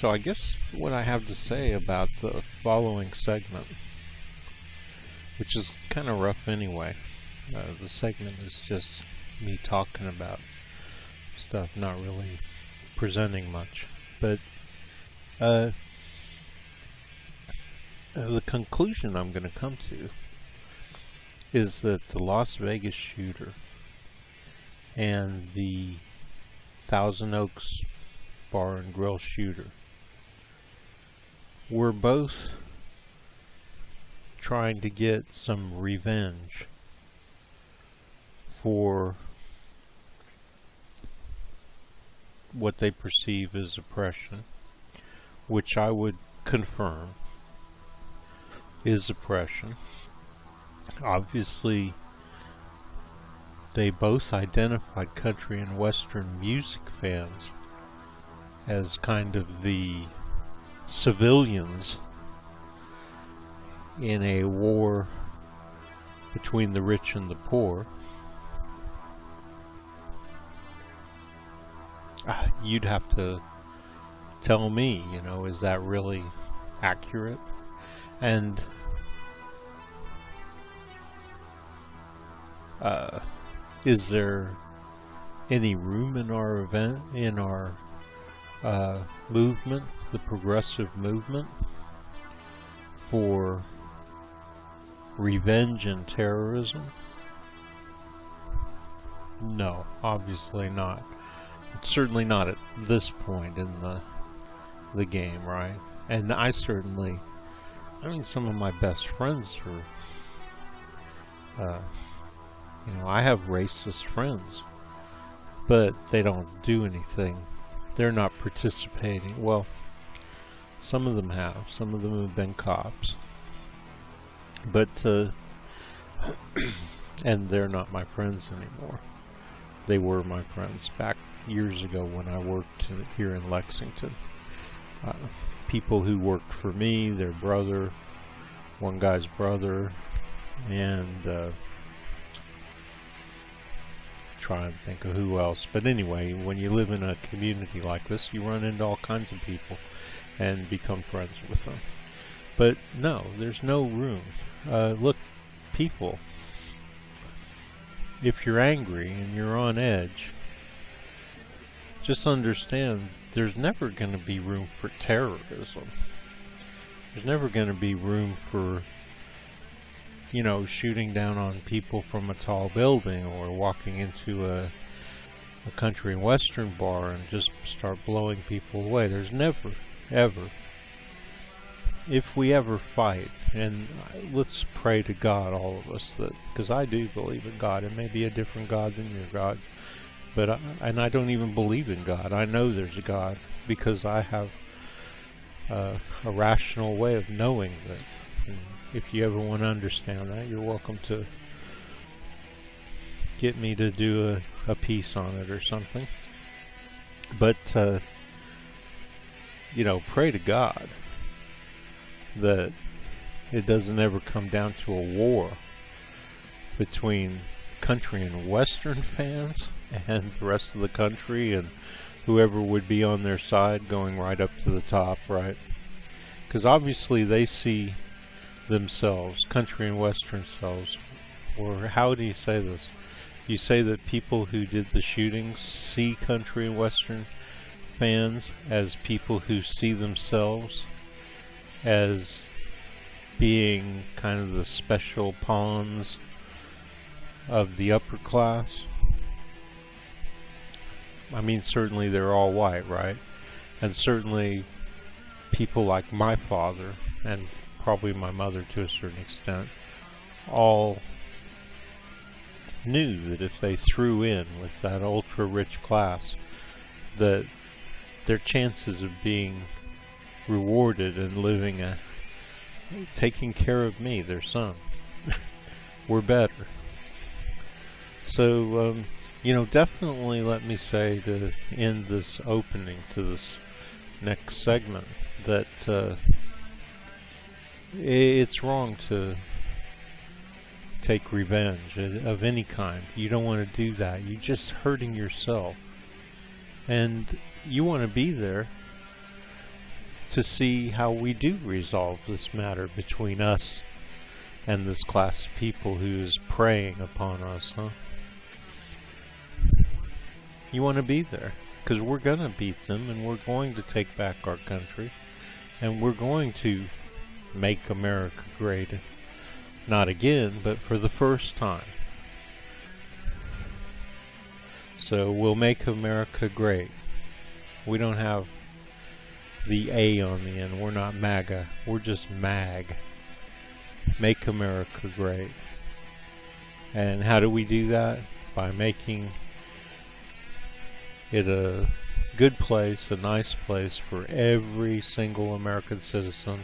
So I guess what I have to say about the following segment, which is kind of rough anyway. The segment is just me talking about stuff, not really presenting much. But the conclusion I'm going to come to is that the Las Vegas shooter and the Thousand Oaks Bar and Grill shooter were both trying to get some revenge for what they perceive as oppression, which I would confirm is oppression. Obviously, they both identified country and western music fans as kind of the civilians in a war between the rich and the poor. You'd have to tell me, is that really accurate? And is there any room in our event, in our movement, the progressive movement, for revenge and terrorism? No, obviously not. Certainly not at this point in the game, right? And I certainly, some of my best friends are, I have racist friends, but they don't do anything. They're not participating. Well, some of them have. Some of them have been cops. But, and they're not my friends anymore. They were my friends back years ago when I worked here in Lexington. People who worked for me, their brother, one guy's brother, and try and think of who else. But anyway, when you live in a community like this, you run into all kinds of people and become friends with them. But no, there's no room. Look, people, if you're angry and you're on edge, just understand there's never going to be room for terrorism. There's never going to be room for, shooting down on people from a tall building or walking into a country and western bar and just start blowing people away. There's never, ever. If we ever fight, and let's pray to God, all of us, that, because I do believe in God. It may be a different God than your God. But I don't even believe in God. I know there's a God because I have a rational way of knowing that. And if you ever want to understand that, you're welcome to get me to do a piece on it or something. But, pray to God that it doesn't ever come down to a war between country and western fans and the rest of the country and whoever would be on their side going right up to the top, right? Because obviously they see themselves, country and western selves, or how do you say this? You say that people who did the shootings see country and western fans as people who see themselves as being kind of the special pawns of the upper class. Certainly they're all white, right? And certainly people like my father, and probably my mother to a certain extent, all knew that if they threw in with that ultra-rich class, that their chances of being rewarded and living taking care of me, their son, were better. So, definitely let me say to end this opening to this next segment that it's wrong to take revenge of any kind. You don't want to do that. You're just hurting yourself. And you want to be there to see how we do resolve this matter between us and this class of people who is preying upon us, huh? You want to be there, because we're going to beat them, and we're going to take back our country, and we're going to make America great. Not again, but for the first time. So we'll make America great. We don't have the A on the end. We're not MAGA. We're just MAG. Make America great. And how do we do that? By making it a good place, a nice place for every single American citizen,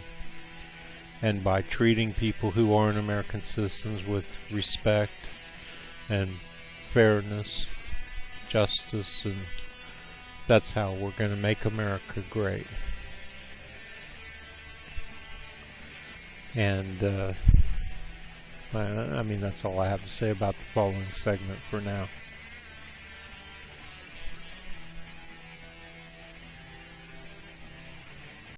and by treating people who aren't American citizens with respect and fairness, justice, and that's how we're going to make America great. And I mean, that's all I have to say about the following segment for now.